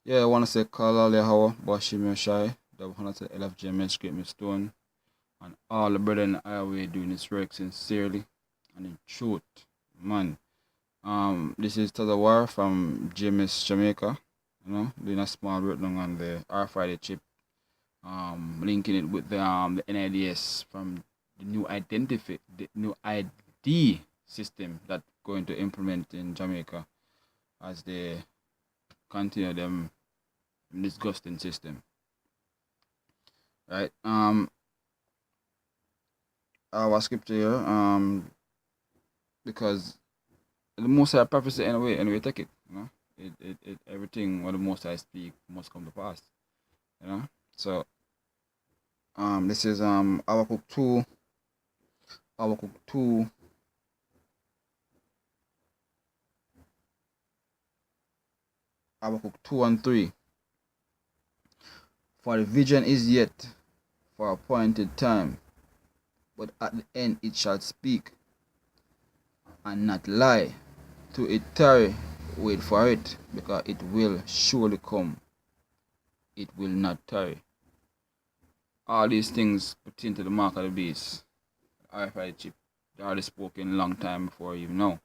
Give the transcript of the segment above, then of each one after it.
Yeah, I want to say Kalale Hawa, Bashim Shai, the 100 LFGMS Great Miss Stone, and all the brethren I way doing this work sincerely and in truth. Man, this is Tazawar from GMS Jamaica, doing a small work on the RFID chip, linking it with the NIDS from the new ID system that going to implement in Jamaica as they continue them disgusting system. Right. Our scripture here, because the most high prophecy anyway take it. Everything what the most high speak must come to pass. So this is Habakkuk 2, Habakkuk 2, Habakkuk 2 and 3. For the vision is yet for appointed time, but at the end it shall speak and not lie. To it tarry, wait for it, because it will surely come. It will not tarry. All these things pertain to the mark of the beast, RFID chip. They already spoken a long time before you know.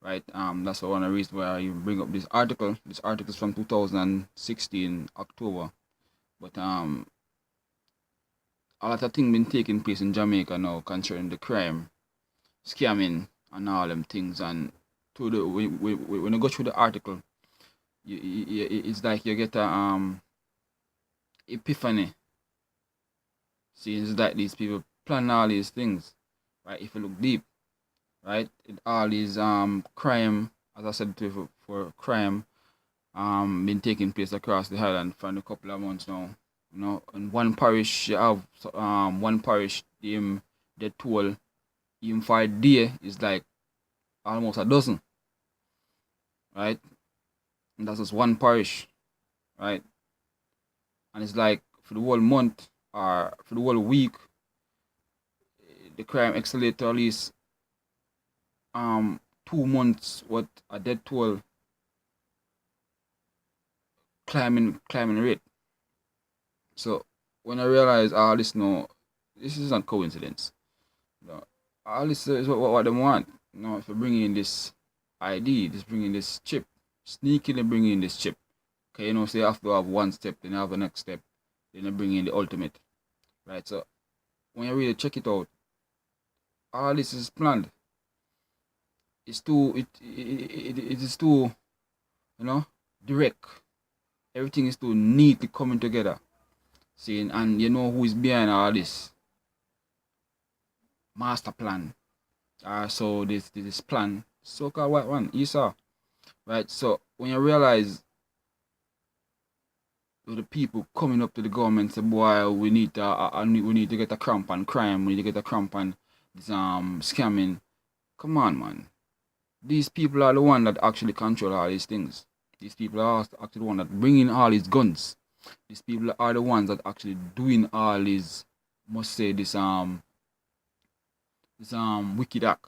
Right? That's one of the reasons why you bring up this article. This article is from 2016 October. But a lot of things been taking place in Jamaica now concerning the crime, scamming, and all them things. And when you go through the article, it's like you get a epiphany. See, it's like these people plan all these things, right? If you look deep, right, all these crime, as I said for crime, been taking place across the island for a couple of months now. In one parish you have one parish they told him for a day is like almost a dozen, right? And that's just one parish, right? And it's like for the whole month or for the whole week, the crime escalated to at least 2 months what a death toll climbing rate. So when I realized all this, no, this is not coincidence. No, all this is what they want. If you bring in this ID, just bring in this chip, sneakily bring in this chip. Okay, so you have to have one step, then you have the next step, then you bring in the ultimate, right? So when you really check it out, all this is planned. It is too, direct. Everything is too neatly coming together. See, and you know who is behind all this master plan. So this plan, so-called white one, Esau, right? So when you realize the people coming up to the government say, boy, we need to get a cramp on crime, we need to get a cramp on this scamming. Come on, man. These people are the one that actually control all these things. These people are actually the one that bring in all these guns. These people are the ones that actually doing all these, must say this wicked act,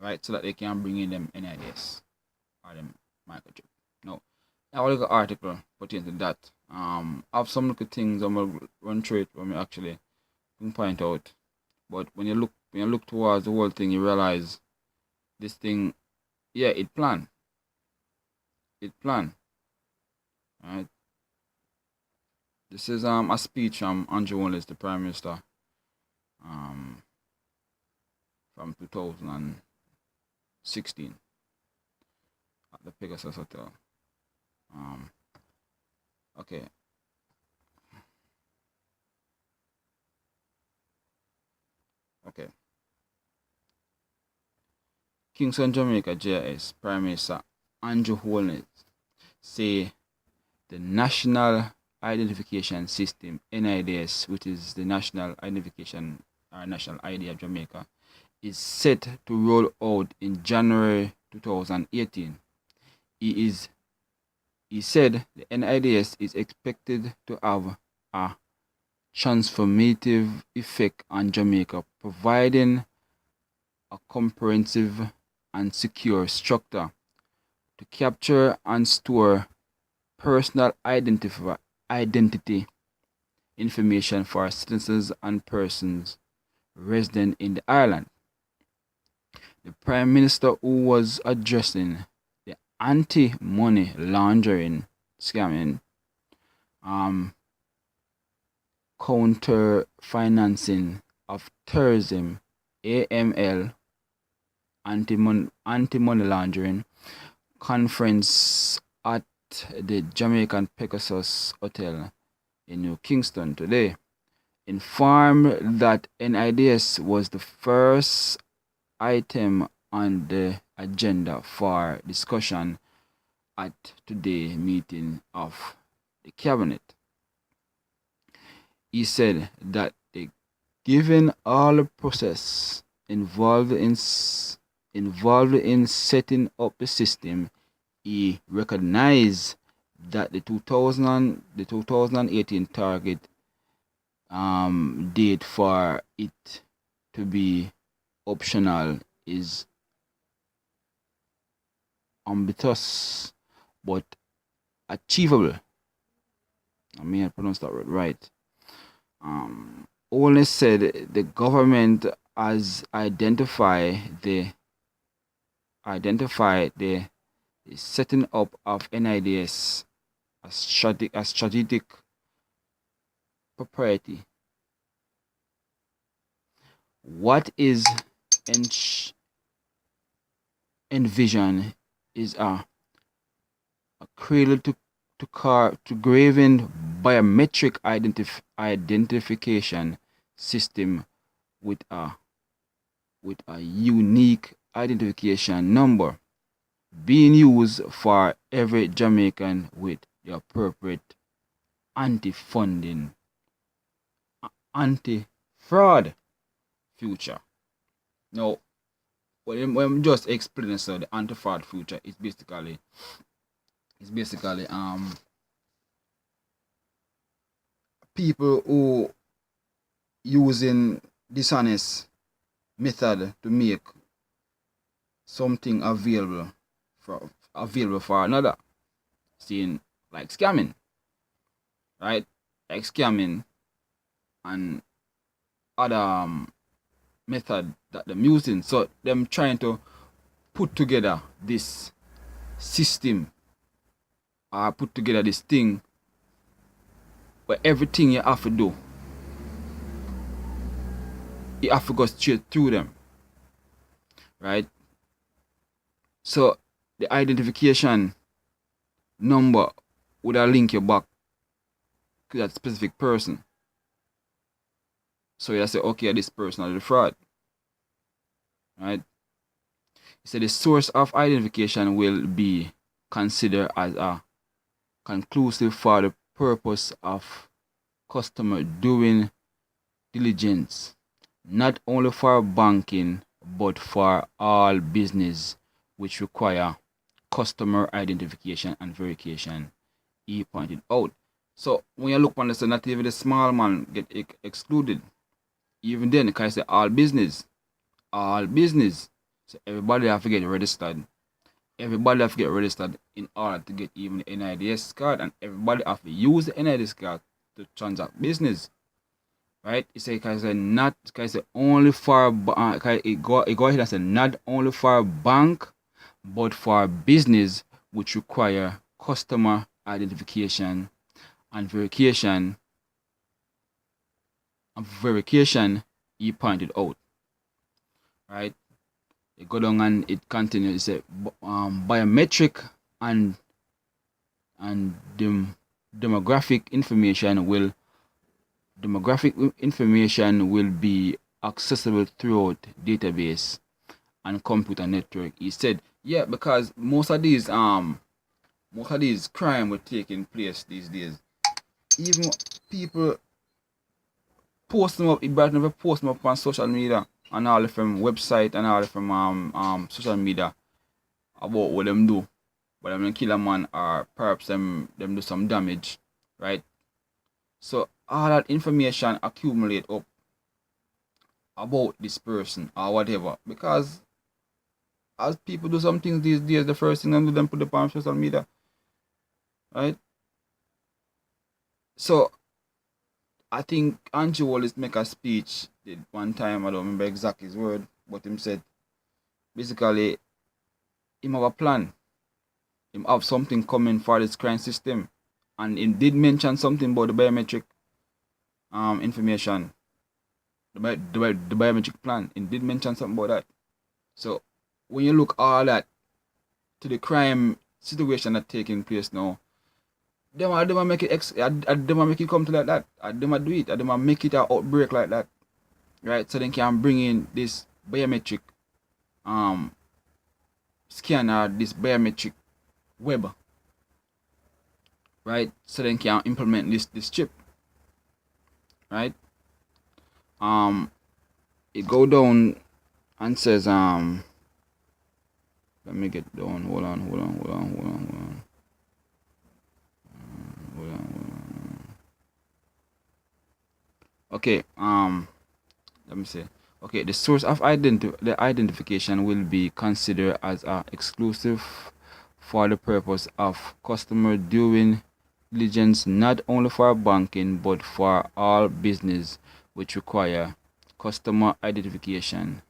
right? So that they can bring in them NIDS or them microchip. No, I will look at article pertaining to that. I have some little things I'm gonna run through it when we actually can point out. But when you look towards the whole thing, you realize this thing, yeah, it planned. Right? This is a speech from Andrew Wallace, the Prime Minister, um from 2016 at the Pegasus Hotel. Okay. Okay. Kingston, Jamaica, JS Prime Minister Andrew Holness say the National Identification System (NIDS), which is the National Identification or National ID of Jamaica, is set to roll out in January 2018. He said the NIDS is expected to have a transformative effect on Jamaica, providing a comprehensive and secure structure to capture and store personal identity information for citizens and persons resident in the island. The Prime Minister, who was addressing the anti-money laundering scamming, counter financing of terrorism, AML, anti-money laundering conference at the Jamaican Pegasus Hotel in New Kingston today, informed that NIDS was the first item on the agenda for discussion at today's meeting of the cabinet. He said that given all the process involved in setting up the system, he recognized that the 2018 target date for it to be optional is ambitious but achievable. I mean, I pronounced that word right. Only said the government has identified the setting up of NIDS as strategic priority. What is envisioned is a cradle to graven biometric identification system with a unique identification number being used for every Jamaican with the appropriate anti-fraud future. Now, when I'm just explaining, so the anti-fraud future is basically people who using dishonest method to make something available for another, seeing like scamming, right? Like scamming and other method that them using. So them trying to put together this system or put together this thing where everything you have to do, you have to go straight through them, right? So the identification number would link you back to that specific person. So you say, okay, this person is the fraud, right? He said the source of identification will be considered as a conclusive for the purpose of customer doing diligence, not only for banking but for all business which require customer identification and verification, he pointed out. So when you look on this, not even the small man get excluded. Even then, can I say all business. So everybody have to get registered. Everybody have to get registered in order to get even the NIDS card, and everybody have to use the NIDS card to transact business. Right? It say only for it go ahead and say not only for bank but for business which require customer identification and verification. He pointed out. Right? It go down and it continues. It say biometric and demographic information will be accessible throughout database and computer network. He said, yeah, because most of these crime were taking place these days. Even people post them up, it better never post them up on social media and all from website and all from social media about what them do. But them kill a man or perhaps them do some damage, right? So all that information accumulate up about this person or whatever, because as people do some things these days, the first thing they do them put up on social media, right? So I think Andrew Wallace make a speech did one time, I don't remember exactly his word, but him said basically him have a plan. Him have something coming for this crime system. And he did mention something about the biometric information. The biometric plan. He did mention something about that. So when you look all that to the crime situation that taking place now, them make it them make it come to like that. Them do it. Them make it an outbreak like that. Right? So they can bring in this biometric scanner, this biometric web. Right? So they can implement this chip. Right? It go down and says let me get down. Hold on. Okay, let me see. Okay, the source of the identification will be considered as exclusive for the purpose of customer due diligence, not only for banking but for all business which require customer identification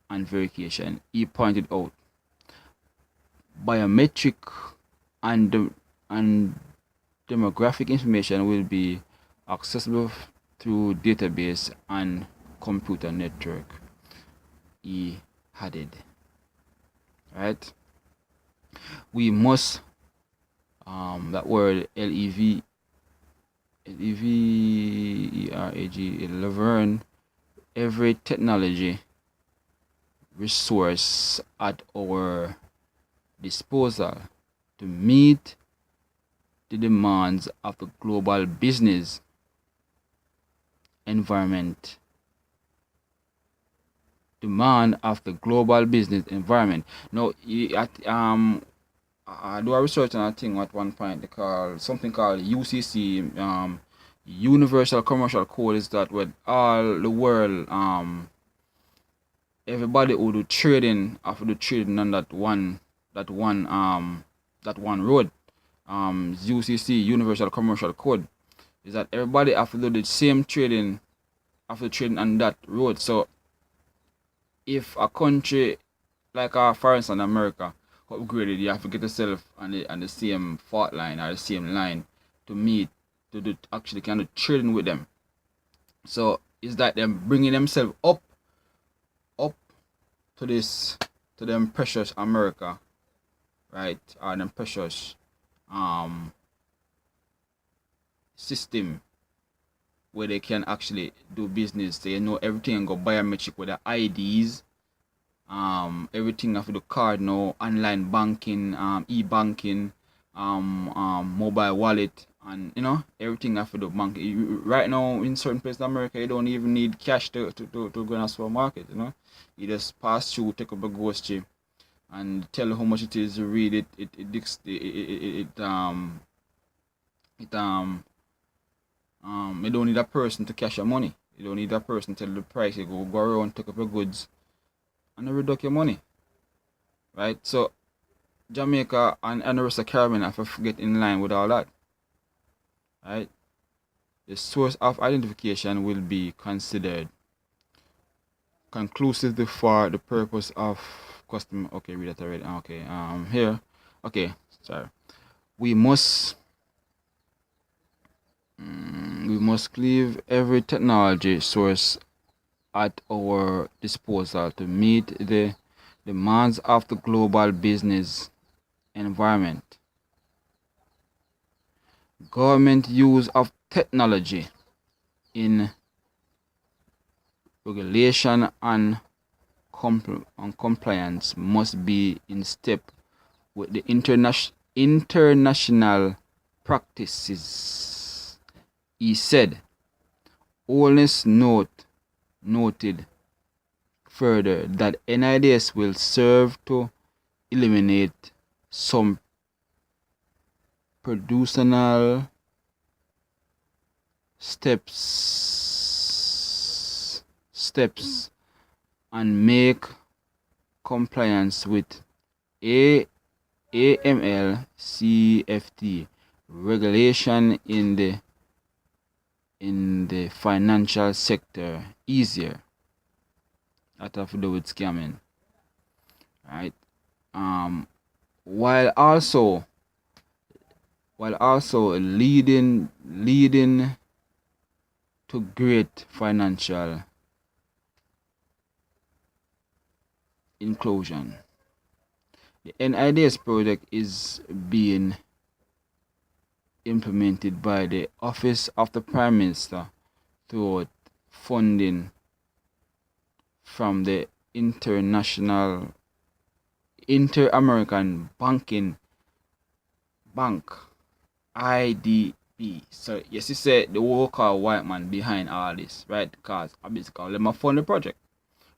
and verification. He pointed out biometric and demographic information will be accessible through database and computer network, he added. Right? We must that word learn every technology resource at our disposal to meet the demands of the global business environment. Now, I do a research on a thing at one point. They call something called UCC, Universal Commercial Code. Is that with all the world, everybody who do trading have to do trading on that one road. UCC, Universal Commercial Code, is that everybody have to do the same trading after trading on that road. So if a country like for instance America upgraded, you have to get yourself on the same fault line or the same line to meet to do actually kind of trading with them. So it's that them bringing themselves up to them precious America, right? Or them precious system where they can actually do business. They know everything and go biometric with their IDs. Everything after the card now, online banking, e-banking, mobile wallet, and everything after the bank. Right now in certain places in America, you don't even need cash to go in a supermarket. You just pass through, take up a ghost chip, and tell how much it is. Read it. You don't need a person to cash your money. You don't need a person to tell the price. You go around, take up your goods, and reduce your money. Right? So Jamaica and the rest of Caribbean have to get in line with all that. Right? The source of identification will be considered conclusively for the purpose of customer. Okay, read that already. Okay, here. Okay, sorry. We must cleave every technology source at our disposal to meet the demands of the global business environment. Government use of technology in regulation and compliance must be in step with the international practices. He said. Holness noted further that NIDS will serve to eliminate some procedural steps and make compliance with AML CFT regulation in the in the financial sector easier. That have to do with scamming, right? While also leading to great financial inclusion. The NIDS project is being implemented by the Office of the Prime Minister through funding from the Inter-American Banking Bank, IDB. So yes, you say the worker white man behind all this, right? Because basically let me fund the project,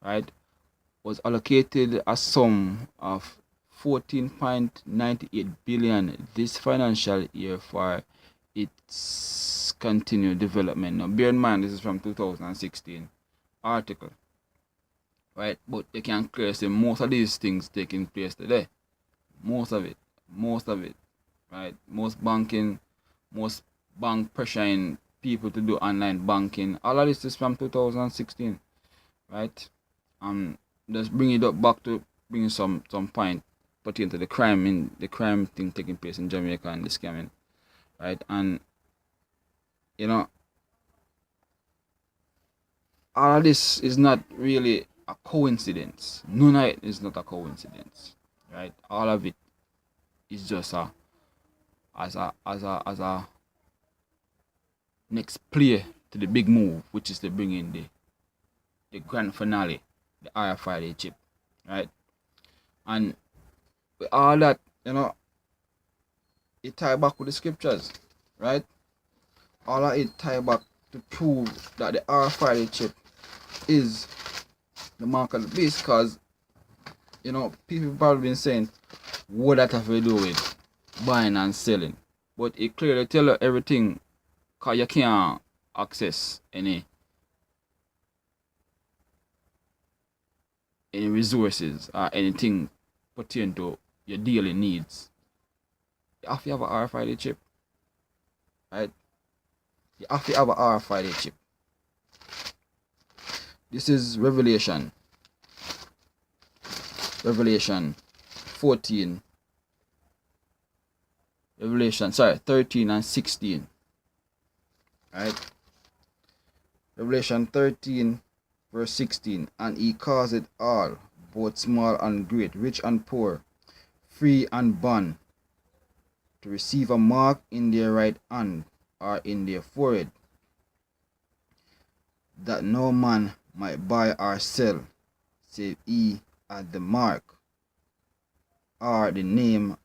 right? Was allocated a sum of 14.98 billion this financial year for its continued development. Now bear in mind this is from 2016 article, right? But you can clearly see most of these things taking place today. Most of it, right? Most bank pressuring people to do online banking. All of this is from 2016, right? Just bring it up back to bring some point pertaining to the crime thing taking place in Jamaica and the scamming, right? And all of this is not really a coincidence. None of it is not a coincidence, right? All of it is just as a next play to the big move, which is to bring in the grand finale, the RFID chip, right? And with all that, it tie back with the scriptures, right? All of it tie back to prove that the RFID chip is the mark of the beast, because people probably been saying what that have to do with buying and selling, but it clearly tell you everything, because you can't access any resources or anything pertaining to your daily needs. You have to have an RFID chip, right? You have to have an RFID chip. This is Revelation 13 and 16, right? Revelation 13 verse 16, and he caused it all, both small and great, rich and poor, free and bond, to receive a mark in their right hand or in their forehead, that no man might buy or sell, save he at the mark, or the name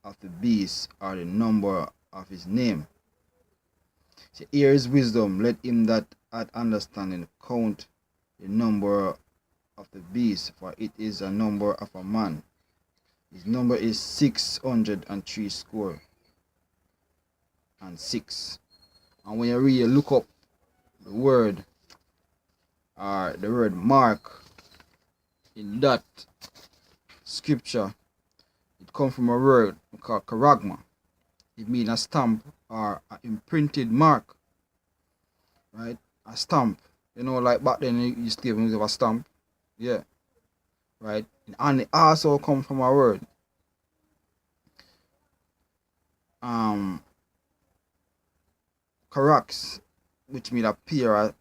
of the beast, or the number of his name. So here is wisdom. Let him that hath understanding count the number of the beast, for it is a number of a man. His number is 666. And when you look up the word mark in that scripture, it comes from a word called charagma. It means a stamp or an imprinted mark, right? A stamp. Like back then you used to have a stamp, yeah, right? And it also comes from a word charax, which means a pear or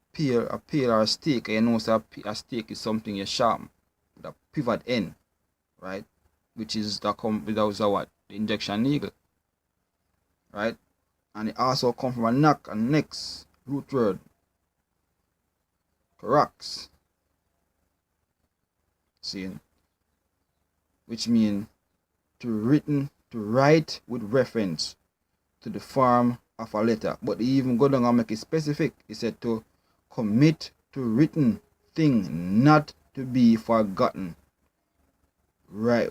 a stake. So a stake is something you sharpen with a pivot end, right? Which is that what? The injection needle, right? And it also comes from a knock and next root word charax, see, which means to write with reference to the form of a letter. But he even go down and make it specific. He said to commit to written thing not to be forgotten. Write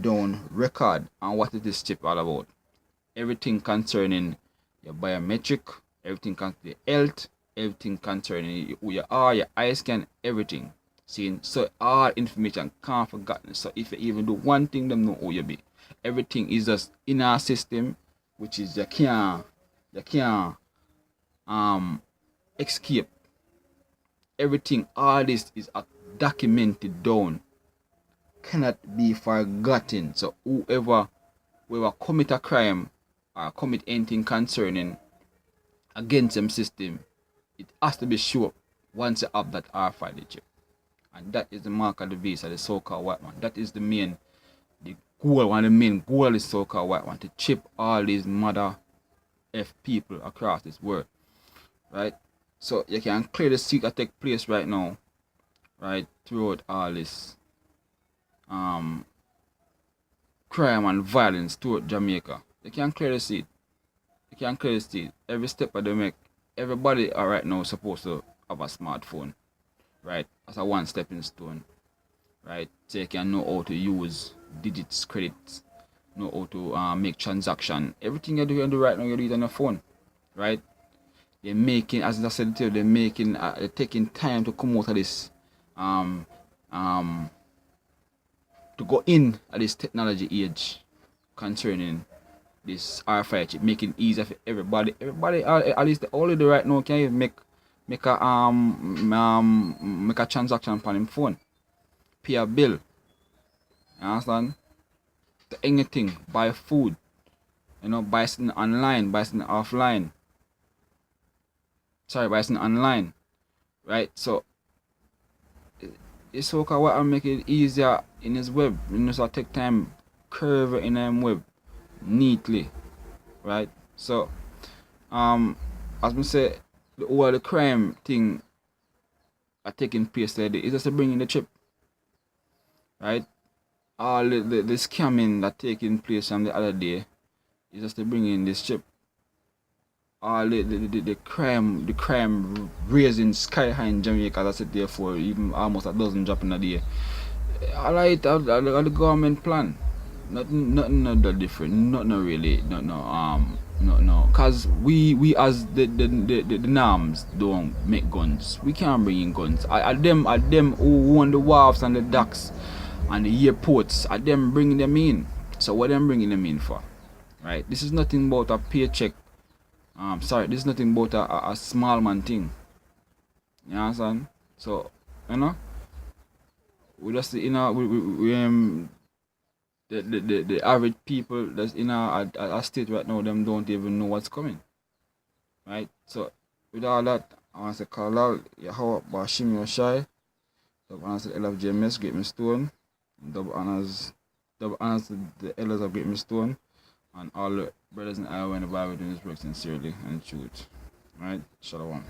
down record. And what is this chip all about? Everything concerning your biometric, everything concerning your health, everything concerning who you are, your eye scan, everything. See, so all information can't forgotten. So if you even do one thing, them know who you be. Everything is just in our system, which is you can't escape. Everything, all this is documented down, cannot be forgotten. So whoever commit a crime or commit anything concerning against them system, it has to be sure once you have that RFID chip. And that is the mark of the beast of the so-called white man. That is the goal, one of the main goal of the so-called white man, to chip all these mother F people across this world. Right? So you can clear the seat that take place right now, right, throughout all this crime and violence throughout Jamaica. You can clear the seat. You can clear the seat. Every step that they make, everybody right now is supposed to have a smartphone, right? As a one stepping stone, right? So you can know how to use digits, credits, know how to make transaction. Everything you do right now, you do it on your phone, right? They're making, as I said to you, they're taking time to come out of this, to go in at this technology age concerning this RFID chip, making it easier for everybody. Everybody, at least the only right now can even make a transaction on him phone, pay a bill. You understand? To anything, buy food, buy something online, buy something offline. Sorry, buy something online, right? So it's okay what I make it easier in his web. So I take time curve in him web neatly, right? So as we say, the crime thing are taking place today is just to bring in the chip, right? All the scamming that taking place from the other day is just to bring in this chip. All the crime raising sky high in Jamaica, that's it there for even almost a dozen dropping a day. Alright, the government plan. Nothing not that different. Not really. No. Cause we as the NAMs don't make guns. We can't bring in guns. At them who own the wharves and the docks and the airports, at them bringing them in. So what them bringing them in for? Right? This is nothing about a paycheck. This is nothing about a small man thing. You understand? So, we just we the average people that's in a state right now, them don't even know what's coming. Right? So with all that, I want to call out Yahweh Bashim Yoshai, double honors to the Elder of JMS, Great Stone, double honors to the elders of Great Stone, and all the brothers in Iowa and the Bible doing this work sincerely and truth. Right? Shalom.